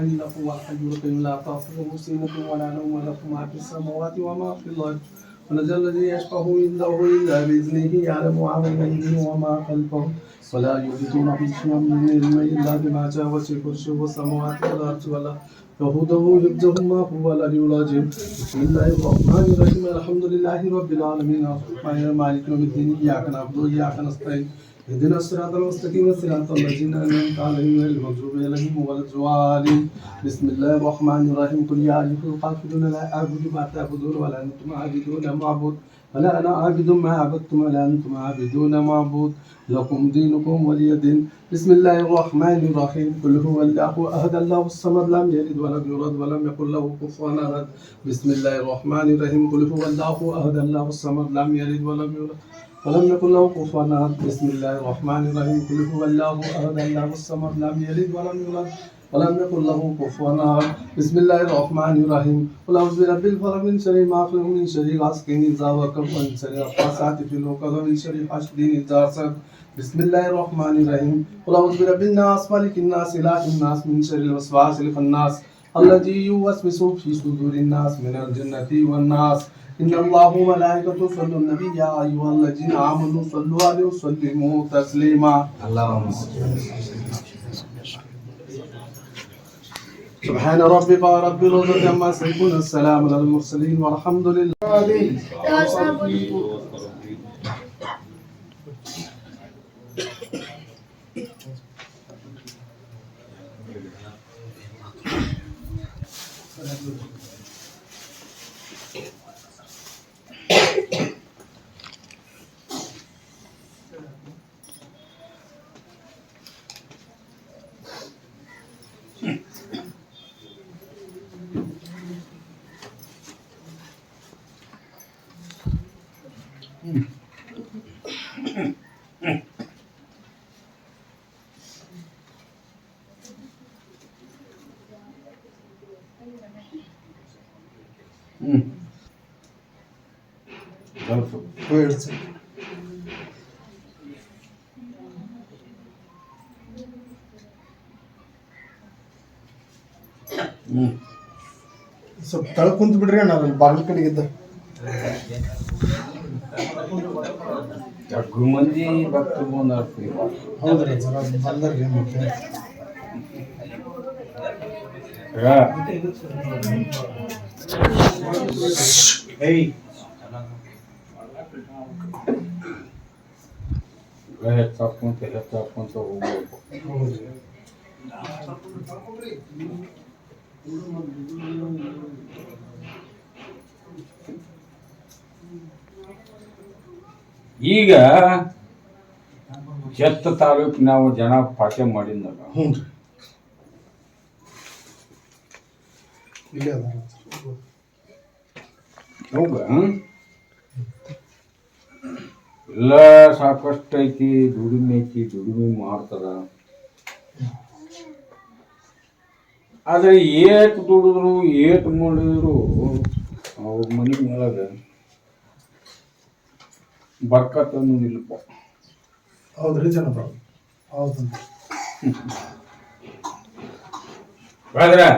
إنه هو الحي القيوم لا تأخذه سنة ولا نوم له ما في السماوات وما في الأرض ونزل الذي يشفع عنده إلا بإذنه يعلم ما بين أيديهم وما خلفهم ولا يحيطون بشيء من علمه إلا بما شاء وسع كرسيه السماوات والأرض ولا يهوده حفظهما هو العلي العظيم بسم الله الرحمن الرحيم الحمد لله رب العالمين الرحمن مالك يوم الدين إياك نعبد وإياك نستعين اهدنا الصراط المستقيم صراط الذين أنعمت عليهم غير المغضوب عليهم ولا الضالين بسم الله الرحمن الرحيم قل يا أيها الكافرون لا أعبد ما تعبدون ولا أنتم عابدون ما أعبد ولا أنا عابد ما عبدتم ولا أنتم عابدون ما أعبد لكم دينكم ولي دين بسم الله الرحمن الرحيم قل هو الله أحد الله الصمد لم يلد ولم يولد ولم يكن له كفوا أحد بسم الله الرحمن الرحيم قل هو الله أحد الله الصمد لم يلد ولم يولد ولم يكن له كفوا أحد بسم الله الرحمن الرحيم قل هو الله أحد الله الصمد لم يلد ولم يولد ولم يكن له كفوا أحد بسم الله الرحمن الرحيم قل أعوذ برب الفلق من شر ما خلق من شر غاسق إذا وقب ومن شر النفاثات في العقد ومن شر حاسد إذا حسد بسم الله الرحمن الرحيم قل أعوذ برب الناس ملك الناس إله الناس من شر الوسواس الخناس الذي يوسوس في صدور الناس من الجنة والناس إن الله وملائكته يصلون على النبي يا أيها الذين آمنوا صلوا عليه وسلموا تسليما اللهم سبحان ربك رب العزة عما يصفون السلام على المرسلين والحمد لله ಸ್ವಲ್ಪ ತಳ ಕುಂತ ಬಿಡ್ರಿ ಅಣ್ಣ ಬಾಗಿಲ ಕಡೆಗಿದ್ದ ಜಗ್ಗು ಮಂದಿ ಭಕ್ತರು ಬಂದಾರ್ರಿ. ಹೌದ್ರಿ ಬಂದರ್ರಿ ಮತ್ತೆ ಹೆಚ್ಚಾಕೊಂತ ಹೋಗ್ಬೇಕು. ಈಗ ಜತ್ತ ತಾಲೂಕು ನಾವು ಜನ ಪಾಠ ಮಾಡಿದ್ದಾಗ ಹೌದ ಎಲ್ಲ ಸಾಕಷ್ಟು ಐತಿ, ದುಡಿಮೆ ಐತಿ, ದುಡಿಮೆ ಮಾಡ್ತಾರ. ಆದ್ರೆ ಏಟ್ ದುಡಿದ್ರು ಏಟ್ ಮಾಡಿದ್ರು ಅವ್ರ ಮನೆ ಒಳಗ ಬರ್ಕತ್ ಅನ್ನೋದಿಲ್ಲಪ್ಪ. ಹೌದ್ರಿ ಜನಪ್ರ ಹೌದು. ಆದ್ರೆ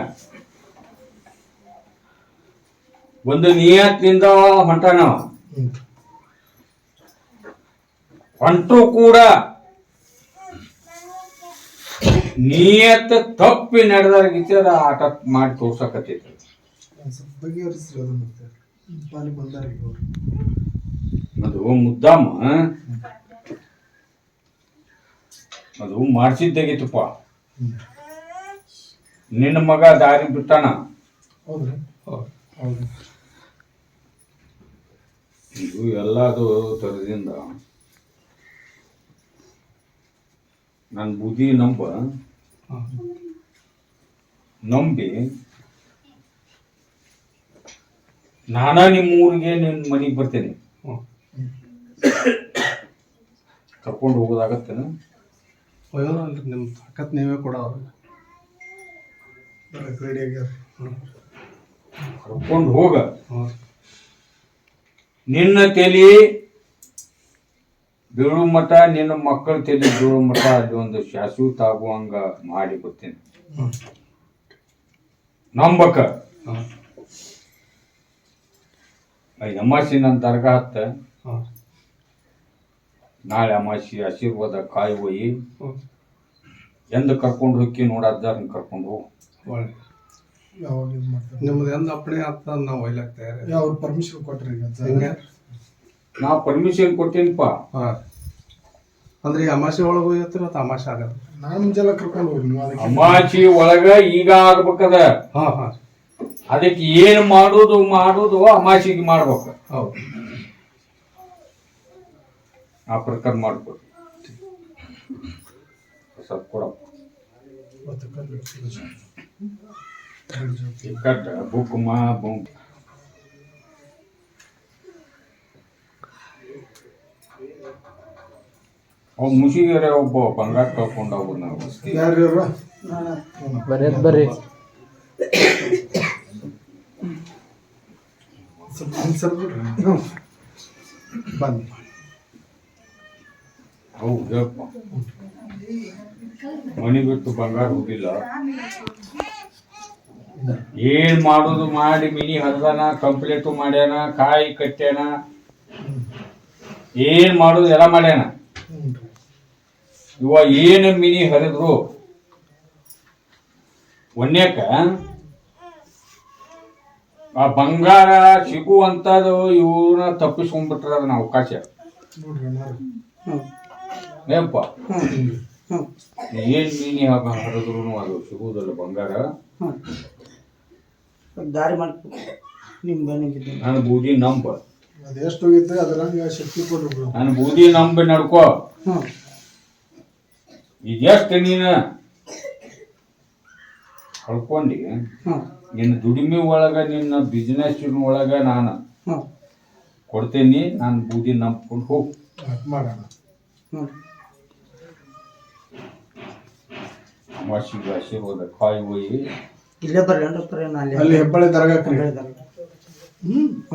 ಒಂದು ನಿಯತ್ನಿಂದ ಹೊಂಟಾನ, ಹೊಂಟರು ಕೂಡ ನಿಯತ್ ತಪ್ಪಿ ನಡೆದಾರ ವಿಚಾರ ಆಟ ಮಾಡಿ ತೋರ್ಸಕತ್ತೈತಿ. ಬಗೆಹರಿಸ್ರಿ ಅದು ಮತ್ತೆ ಪಾಲಿ ಬಂದಾರಿ ಅವ್ರು ಅದು ಮುದ್ದಾಮ ಅದು ಮಾಡಿಸಿದ್ದಾಗಿತ್ತಪ್ಪ. ನಿನ್ನ ಮಗ ದಾರಿ ಬಿಟ್ಟಾನ. ಹೌದ್ರಿ ಹೌದು. ಇದು ಎಲ್ಲದು ತರದಿಂದ ನನ್ನ ಬುದ್ಧಿ ನಂಬಿ ನಾನ ನಿಮ್ಮ ಊರಿಗೆ ನಿನ್ನ ಮನೆಗೆ ಬರ್ತೇನೆ, ಕರ್ಕೊಂಡು ಹೋಗೋದಾಗತ್ತೇನ? ನಿಮ್ಮ ತಾಕತ್ ನೀವೇ ಕೊಡೋರು, ಕರ್ಕೊಂಡು ಹೋಗ. ನಿನ್ನ ತಲೆ ಬೀಳು ಮಠ, ನಿನ್ನ ಮಕ್ಕಳ ತಲೆ ಬೀಳು ಮಠ ಅಲ್ಲಿ ಒಂದು ಶಾಶ್ವತ ಆಗುವಂಗ ಮಾಡಿ ಕೊಡ್ತೇನೆ. ನಂಬಕ ಹಾಂ ಅಮಾಸಿ ನನ್ನ ದರ್ಗಾ ಹತ್ತ ಹಾಂ ನಾಳೆ ಅಮಾಸಿ ಆಶೀರ್ವಾದ ಕಾಯಿ ಹೋಯಿ ಹ್ಞೂ ಎಂದು ಕರ್ಕೊಂಡು ಹೋಗಿ ನೋಡಾರ್ದಾರನ್ನ ಕರ್ಕೊಂಡು ಹೋಗಿ ಒಳ್ಳೆ ಯಾವಾಗ ಇದು ಮಾಡ್ತಾರೆ ನಿಮ್ದು ಎಂದ ಅಪ್ಪಣೆ ಆಗ್ತದ ನಾವು ಒಯ್ಲಕ್ಕೆ ತಯಾರಿ ಅವ್ರು ಪರ್ಮಿಷನ್ ಕೊಟ್ರಿ ಈಗ ಹಿಂಗೆ ನಾ ಪರ್ಮಿಷನ್ ಕೊಟ್ಟೇನಪ್ಪ. ಹಾಂ ಅಂದ್ರೆ ಈ ಅಮಾಸೆ ಒಳಗೆ ಹೋಗಿರ್ತೀರ ತಮಾಷೆ ಆಗಲ್ಲ. ನಾನು ಮುಂಚೆಲ್ಲ ಕರ್ಕೊಂಡು ಹೋಗ್ರಿ ನೀವು ಅದಕ್ಕೆ ಅಮಾಸಿ ಒಳಗ ಈಗ ಆಗ್ಬೇಕದ. ಹಾಂ ಹಾಂ ಅದಕ್ಕೆ ಏನು ಮಾಡುದು ಅಮಾಸಿಗೆ ಮಾಡ್ಬೇಕು. ಹೌದು ಆ ಪ್ರಕಾರ ಮಾಡ್ಕೊಡಿ. ಸ್ವಲ್ಪ ಕೊಡಪ್ಪ ಮತ್ತೆ ಕರ್ದು ಕಟ್ಟ ಬುಕ್ ಮಾ ಬುಕ್ ಅವ್ ಮುಷಿಗೆರೆ ಒಬ್ಬ ಬಂಗಾರ ಕಳ್ಕೊಂಡು ಹೋಗ್ಬೋದು ನಾವು. ಯಾರು ಇವ್ರು? ಬರ್ರಿ ಸ್ವಲ್ಪ ಹಿಂಗ್ ಸರ್ ಬಿಡ್ರಿ. ಹ್ಞೂ ಬನ್ನಿ ಹೌದು ಹೇಳಪ್ಪ. ಮನೆ ಬಿಟ್ಟು ಬಂಗಾರ ಹೋಗಿಲ್ಲ. ಏನ್ ಮಾಡೋದು ಮಾಡಿ ಮಿನಿ ಹರಿದಾನ, ಕಂಪ್ಲೇಂಟು ಮಾಡ್ಯಾನ, ಕಾಯಿ ಕಟ್ಟ್ಯಾನ, ಏನ್ ಮಾಡೋದು ಎಲ್ಲ ಮಾಡ್ಯಾನ. ಹ್ಞೂ ರೀ ಇವ ಏನು ಮಿನಿ ಹರಿದ್ರು ಒನ್ಯಾಕ ಆ ಬಂಗಾರ ಸಿಗುವಂತದ್ದು ಇವ್ರನ್ನ ತಪ್ಪಿಸ್ಕೊಂಡ್ಬಿಟ್ರ ಅದನ್ನ ಅವಕಾಶ. ನೋಡ್ರಿ ಅಣ್ಣಾರು. ಏಪ್ಪ ಏನ್ ಮೀನಿ ಹರಿದ್ರು ಅದು ಸಿಗುವುದಲ್ಲ ಬಂಗಾರ. ದಾರಿ ಮಾಡ್ಬೇಕು ನಿಮ್ಗೆ ನನ್ನ ಬೂದಿ ನಂಬ, ಅದು ಎಷ್ಟು ಹೋಗಿತ್ತು ಅದ್ರಂಗ ಶಕ್ತಿ ಕೊಡ್ರಿ. ನನ್ನ ಬೂದಿ ನಂಬಿ ನಡ್ಕೋ. ಇದೆಷ್ಟು ನೀನು ಕಳ್ಕೊಂಡಿ ನಿನ್ನ ದುಡಿಮೆ ಒಳಗ ನಿನ್ನ ಬಿಸ್ನೆಸ್ ಒಳಗ ನಾನು ಕೊಡ್ತೇನಿ. ನಾನು ಬೂದಿ ನಂಬ್ಕೊಂಡು ಹೋಗು ಮಾಡೋಣ. ಅಮಾಸಿಗೆ ಆಶೀರ್ವಾದ ಕಾಯಿ ಹೋಗಿ ಇಲ್ಲೇ ಬರ್ರಿ ಅಲ್ಲಿ ಹೆಬ್ಬಾಳೆ ದರ್ಗಾಕ್ರಿ.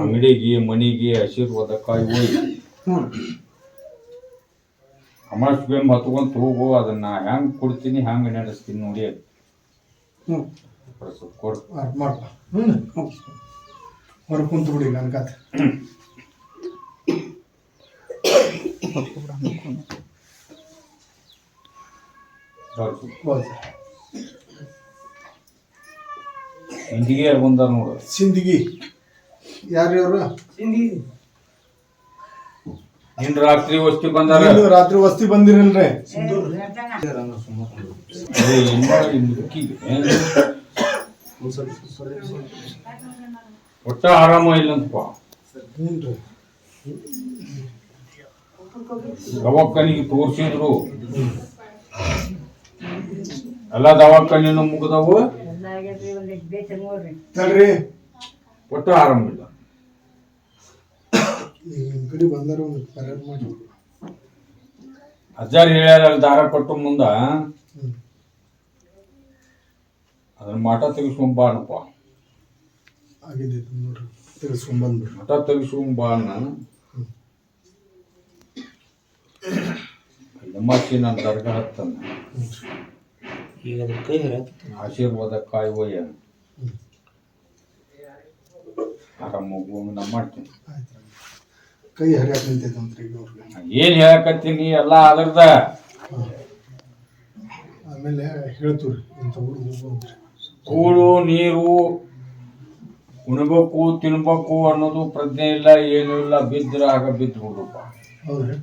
ಅಂಗಡಿಗೆ ಮನೆಗೆ ಆಶೀರ್ವಾದ ಕಾಯಿ ಹೋಗಿ ಅಮಾಸಿಗೆ ಹತ್ಕೊಂತ ಹೋಗು. ಅದನ್ನ ಹೆಂಗ್ ಕೊಡ್ತೀನಿ ಹೆಂಗ್ ನಡೆಸ್ತೀನಿ ನೋಡಿ. ಕೊಡು ಮಾಡಪ್ಪ. ಹ್ಞೂ ಹೊರಗೆ ಕುಂತು ಬಿಡಿ ಈಗ ಅನ್ಕತ್. ಇಂದಿಗೆ ಯಾರು ಬಂದಾರ ನೋಡು. ಸಿಂದಗಿ ಯಾರು ಇವರು? ನಿನ್ ರಾತ್ರಿ ವಸ್ತಿ ಬಂದಾರ. ನೀವು ರಾತ್ರಿ ವಸ್ತಿ ಬಂದಿರಲ್ರಿ? ಒಟ್ಟ ಆರಾಮ ಇಲ್ಲಂತಪ್ಪ. ಹ್ಞೂ ರೀ ದವಾಖಾನಿಗೆ ತೋರಿಸಿದ್ರು ಎಲ್ಲ ದವಾಖಾನಿನೂ ಮುಗಿದವು. ತಡ್ರಿ ಒಟ್ಟ ಆರಾಮಿಲ್ಲ. ನಿಮ್ಮ ಕಡೆ ಬಂದಾರ ಒಂದು ಪರ್ಯಾಯ ಮಾಡಿ. ಅಜ್ಜಾರ್ ಹೇಳ್ಯಾರ ದಾರ ಕೊಟ್ಟು ಮುಂದ ಅದನ್ನ ಮಠ ತೆಗಿಸ್ಕೊಂಬಾನಪ್ಪ. ಆಗಿದೆ ನೋಡ್ರಿ, ತೆಗೆಸ್ಕೊಂಡ್ಬಂದ್ಬಿಡ್ರಿ. ಮಠ ತೆಗಿಸ್ಕೊಂಬಾನ. ಅಮಾಸಿ ನನ್ನ ದರ್ಗಾ ಹತ್ತನ್ನ ಆಶೀರ್ವಾದ ಕಾಯಿ ಹೋಯ್ಯ ಆರಾಮ ನಾ ಮಾಡ್ತೀನಿ. ಕೈ ಹರಿಯಾಕ ನಿಂತೈತಂತ್ರಿ ಈಗ ಅವ್ರಿಗೆ. ಏನ್ ಹೇಳಕತ್ತೀನಿ ಎಲ್ಲ ಅದ್ರದ. ಆಮೇಲೆ ಹೇಳ್ತೀವ್ರಿ ಇಂಥ ಊರು ಹೋಗ್ಬೋದ್ರಿ. ಕೂಳು ನೀರು ಉಣ್ಬೇಕು ತಿನ್ಬೇಕು ಅನ್ನೋದು ಪ್ರಜ್ಞೆ ಇಲ್ಲ, ಏನು ಇಲ್ಲ. ಬಿದ್ರ ಆಗ ಬಿದ್ದು ಬಿಡ್ರಪ್ಪ. ಹೌದ್ರಿ?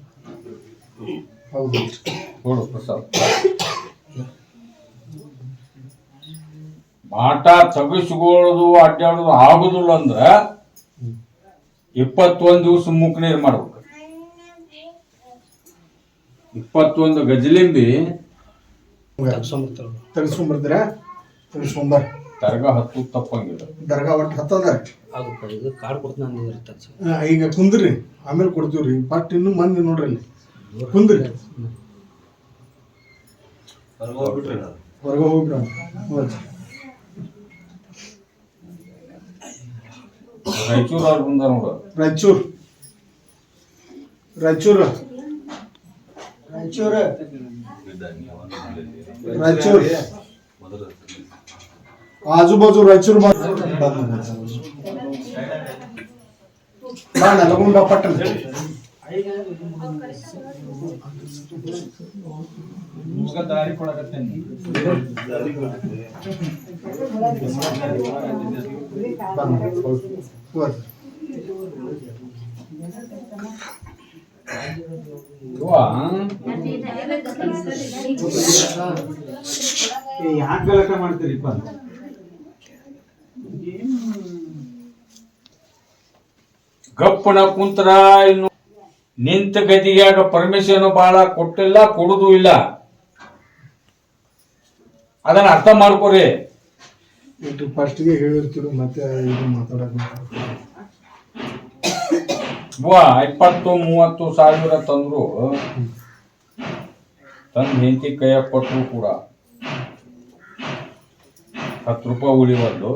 ಹೌದು ನೋಡು ಪ್ರಸಾದ್, ಮಾಟ ತಗಸ್ಕೊಳ್ಳೋದು ಅಡ್ಡಾಡೋದು ಆಗುದಿಲ್ಲ ಅಂದ್ರ 21 ದಿವಸ ಮೂಕ್ ನೀರು ಮಾಡ್ಬೇಕು. 21 ಗಜಲಿಂಬಿ ತೆಗೆಸ್ಕೊಂಡ್ಬರ್ತೀರಾ? ತೆಗೆಸ್ಕೊಂಬರ್. ದರ್ಗಾ ಹತ್ತು ತಪ್ಪಂಗಿಲ್ಲ. ದರ್ಗಾ ಒಟ್ಟು ಹತ್ತದ. ಕಾರ್ಡ್ ಕೊಡ್ತೀನಿ. ಈಗ ಕುಂದ್ರಿ, ಆಮೇಲೆ ಕೊಡ್ತೀವ್ರಿ. ಫಸ್ಟ್ ಇನ್ನೂ ಮಂದಿ ನೋಡ್ರಿ ಅಲ್ಲಿ ಕುಂದ್ರಿ. ಹೊರಗೆ ಹೋಗ್ಬಿಡ್ರ. ರಾಯಚೂರು ಅವ್ರು ಬಂದ ನೋಡು. ರಾಯಚೂರು ರಾಯಚೂರು ರಾಯಚೂರು ರಾಯಚೂರು ಆಜು ಬಾಜು ರಾಯಚೂರು ಬಾ ಲಗುಂಡ ಪಟ್ಟಣ ದಾರಿ ಕೊಡಕತ್ತೇನೆ ಯಾಕೆ ಗಲಾಟ ಮಾಡ್ತೀರಿಪ್ಪ? ಗಪ್ಪನ ಕುಂತ್ರ ಇನ್ನು ನಿಂತ ಗದಿಯಾಗ ಪರ್ಮಿಷನ್ ಬಹಳ ಕೊಟ್ಟಿಲ್ಲ, ಕೊಡುದು ಇಲ್ಲ. ಅದನ್ನ ಅರ್ಥ ಮಾಡ್ಕೋರಿ. ಫಸ್ಟ್ಗೆ ಹೇಳಿರ್ತೀವಿ ಮತ್ತೆ ಇದು ಮಾತಾಡಕ್ 20-30 ಸಾವಿರ ತಂದ್ರು ತಂದು ಹೆಂಡತಿ ಕೈಯಾಗ ಕೊಟ್ಟರು ಕೂಡ 10 ರೂಪಾಯಿ ಉಳಿವಲ್ದು.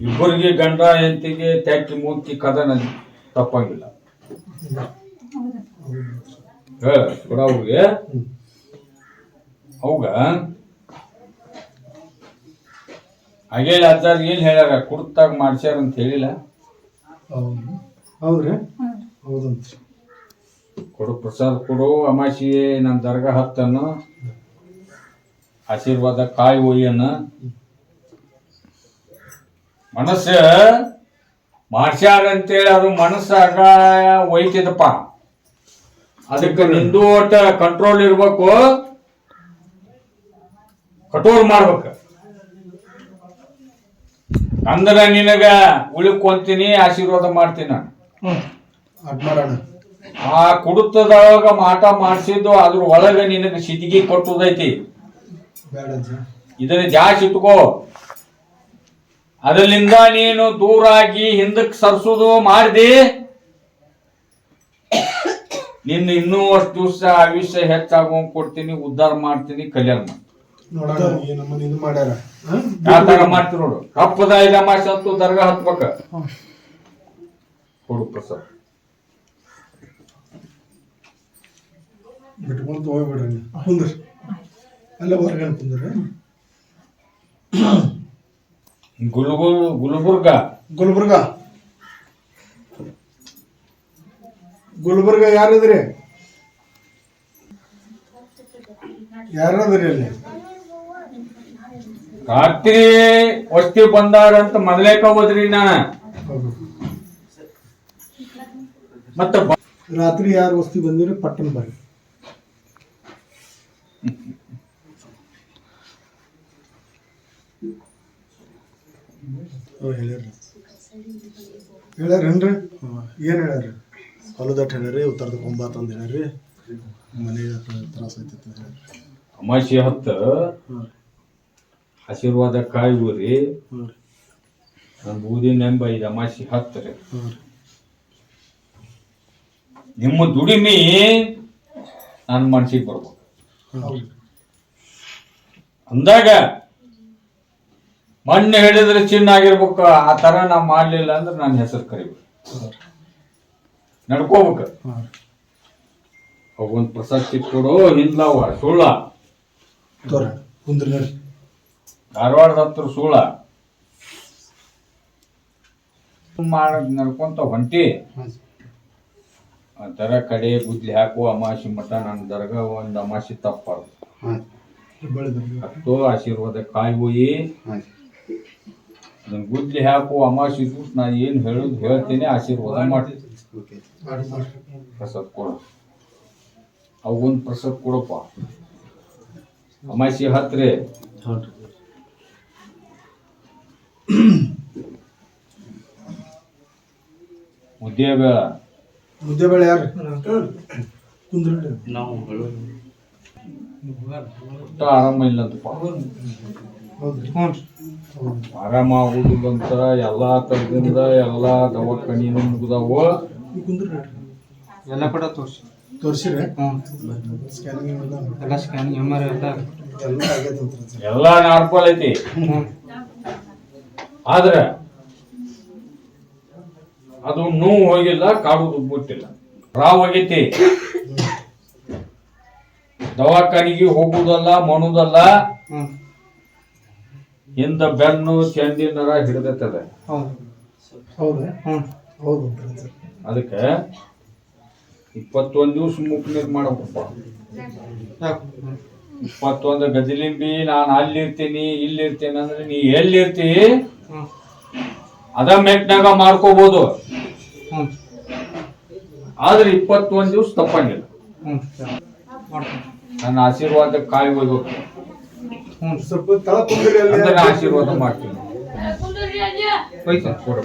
ಇಬ್ಬರಿಗೆ ಗಂಡ ಹೆಂಡತಿಗೆ ಟ್ಯಾಕಿ ಮೂತಿ ಕದನ ತಪ್ಪಂಗಿಲ್ಲ. ಅವ್ರಿಗೆ ಅವಾಗ ಹಾಗೇಳಿ ಅಜ್ಜಾರ್ ಏನ್ ಹೇಳ್ಯಾರ, ಕುಡ್ತಾಗ ಮಾಡ್ಸ್ಯಾರ ಅಂತ ಹೇಳಿಲ್ಲ. ಹೌದ್ರಿ ಹೌದಂತ ಕೊಡು ಪ್ರಸಾದ ಕೊಡು, ಅಮಾಸಿಗೆ ನನ್ನ ದರ್ಗಾ ಹತ್ತನ್ನು ಆಶೀರ್ವಾದ ಕಾಯಿ ಒಯ್ಯನ್ನ ಮನಸ್ಸ ಮಾಡ್ಸ್ಯಾರ ಅಂತೇಳಿ ಅದು ಮನಸ್ಸಾಗ ಒಯ್ತಿದಪ್ಪ. ಅದಕ್ಕೆ ನಿಂದು ಒಟ್ಟ ಕಂಟ್ರೋಲ್ ಇರ್ಬೇಕು, ಕಠೋರ್ ಮಾಡ್ಬೇಕ. ಅಂದ್ರ ನಿನಗ ಉಳಿಕೊಂತೀನಿ, ಆಶೀರ್ವಾದ ಮಾಡ್ತೀನಿ ನಾನು. ಆ ಕುಡುತದೊಳಗ ಮಾಟ ಮಾಡಿಸಿದ್ದು ಅದ್ರ ಒಳಗ ನಿನಗ ಸಿಟಿಗೆ ಕೊಟ್ಟುದೈತಿ. ಇದನ್ನ ಜಾಸ್ತಿ ಇಟ್ಕೋ. ಅದರಿಂದ ನೀನು ದೂರಾಗಿ ಹಿಂದಕ್ಕೆ ಸರ್ಸುದು ಮಾಡಿದಿ, ನಿನ್ನ ಇನ್ನೂ ಅಷ್ಟು ದಿವಸ ಆಯುಷ್ಯ ಹೆಚ್ಚಾಗುವ ಕೊಡ್ತೀನಿ, ಉದ್ಧಾರ ಮಾಡ್ತೀನಿ, ಕಲ್ಯಾಣ ಮಾಡ್ಯಾರ. ಯಾವ ತರ ಮಾಡ್ತೀನಿ ನೋಡು. ಹಬ್ಬದ 5 ಅಮಾಸೆ ಅಂತೂ ದರ್ಗಾ ಹತ್ಬೇಕ. ಕೊಡು ಪ್ರಸಾದ್. ಬಿಟ್ಕೊಂತ ಹೋಗ್ಬಿಡ್ರಿ, ಕುಂದ್ರಿ ಅಲ್ಲೇ ಹೊರಗಡೆ ಕುಂದ್ರಿ. ಗುಲ್ಬರ್ಗ ಯಾರಿದ್ರಿ? ಯಾರದ್ರಿ ಅಲ್ಲಿ? ರಾತ್ರಿ ವಸ್ತಿ ಬಂದಾರಂತ ಮೊದಲೇಕ ಹೋದ್ರಿ ನಾನ. ಮತ್ತ ರಾತ್ರಿ ಯಾರು ವಸ್ತಿ ಬಂದಿರಿ ಪಟ್ಟಣ ಬರ್ರಿ. ಹೇಳ್ಯಾರೇನ್ರಿ? ಏನ್ ಹೇಳ್ಯಾರಿ? ಹೊಲದಟ್ ಹೇಳ್ಯಾರಿ, ಉತ್ತರದ ಕೊಂಬಾತ ಅಂತ ಹೇಳ್ಯಾರಿ, ಮನೆಗೆ ತ್ರಾಸ ಐತಿ. ಅಮಾಸೆ ಹತ್ತ ಆಶೀರ್ವಾದ ಕಾಯಿ ಊರಿ ನನ್ನ ಬೂದಿ ನೆಂಬ 5 ಅಮಾಸೆ ಹತ್ತರಿ. ನಿಮ್ಮ ದುಡಿಮೆ ನನ್ನ ಮನ್ಸಿಗೆ ಬರ್ಬೇಕು. ಅಂದಾಗ ಮಣ್ಣು ಹಿಡಿದ್ರೆ ಚಿನ್ನ ಆಗಿರ್ಬೇಕು. ಆ ತರ ನಾ ಮಾಡ್ಲಿಲ್ಲ ಅಂದ್ರೆ ನನ್ನ ಹೆಸರು ಕರಿಬೇಕು, ನಡ್ಕೋಬೇಕು. ಅವೊಂದು ಪ್ರಸಕ್ತಿ ಕೊಡು. ಹಿಂದ್ಲವ ಸುಳ್ಳ, ಧಾರವಾಡದ ಹತ್ರ ಸುಳ್ಳ ಮಾಡಕ್ ನಡ್ಕೊಂತ ಹೊಂಟಿ. ಆ ತರ ಕಡೆ ಗುದ್ಲಿ ಹಾಕು ಅಮಾಸಿ ಮಠ ನನ್ನ ದರ್ಗ ಒಂದು ಅಮಾಸಿ ತಪ್ಪಾರ್ದು. ಹತ್ತು ಆಶೀರ್ವಾದ ಕಾಯಿ ಹೋಯಿ ನನ್ ಗುದ್ಲಿ ಹಾಕು ಅಮಾಸಿ ದಿವಸ ನಾ ಏನ್ ಹೇಳುದು ಹೇಳ್ತೀನಿ, ಆಶೀರ್ವಾದ ಮಾಡ್ತೀನಿ. ಪ್ರಸಾದ್ ಕೊಡು. ಅವಗೊಂದು ಪ್ರಸಾದ್ ಕೊಡಪ್ಪ. ಅಮಾಸಿ ಹತ್ರಿ ಮುದ್ದೆ ಬೇಳೆ ಯಾರು ಆರಾಮ ಇಲ್ಲಂತಪ್ಪ. ಆರಾಮ ಆಗುದಿಲ್ಲಂತ ಎಲ್ಲಾ ತರದಿಂದ ಎಲ್ಲಾ ದವಾಖಾನಿನೂ ಮುಗ್ದಾವು. ಎಲ್ಲ ಕೂಡ ತೋರಿಸಿರಿ? ಎಲ್ಲ ಸ್ಕ್ಯಾನಿಂಗ್ MRI ಎಲ್ಲ ನಾರ್ಮಲ್ ಐತಿ. ಆದ್ರ ಅದು ನೋವು ಹೋಗಿಲ್ಲ, ಕಾಡುದು ಬಿಟ್ಟಿಲ್ಲ, ರಾವ್ ಆಗೈತಿ. ದವಾಖಾನಿಗೆ ಹೋಗುದಲ್ಲ, ಮಣುದಲ್ಲ, ಹಿಂದ ಬೆನ್ನು ಚೆಂಡಿ ನರ ಹಿಡಿದತ್ತದ. ಹೌದು. ಹೌದಾ? ಹ್ಞೂ. ಹೌದು ಸರ್. ಅದಕ್ಕೆ 21 ದಿವಸ ಮುಖ ನೀರು ಮಾಡಬೇಕಪ್ಪ. ಯಾಕೆ? 21 ಗಜಲಿಂಬಿ ನಾನು ಅಲ್ಲಿರ್ತೀನಿ ಇಲ್ಲಿರ್ತೀನಿ ಅಂದ್ರೆ ನೀ ಎಲ್ಲಿರ್ತಿ ಹ್ಞೂ. ಅದ ಮೆಟ್ನಾಗ ಮಾಡ್ಕೋಬಹುದು. ಹ್ಞೂ. ಆದ್ರೆ 21 ದಿವಸ ತಪ್ಪಂಗಿಲ್ಲ. ಹ್ಞೂ. ಮಾಡ್ತೀನಿ. ನನ್ನ ಆಶೀರ್ವಾದ ಕಾಯಿ ಹೋಗ್ಬೇಕು. ಹ್ಞೂ. ಸ್ವಲ್ಪ ತಳ ಕುಂದ್ರಿ ಅಲ್ಲಿ. ಅಂದ್ರೆ ನಾ ಆಶೀರ್ವಾದ ಮಾಡ್ತೀನಿ. ಹೋಯ್ತು. ಕೊಡು.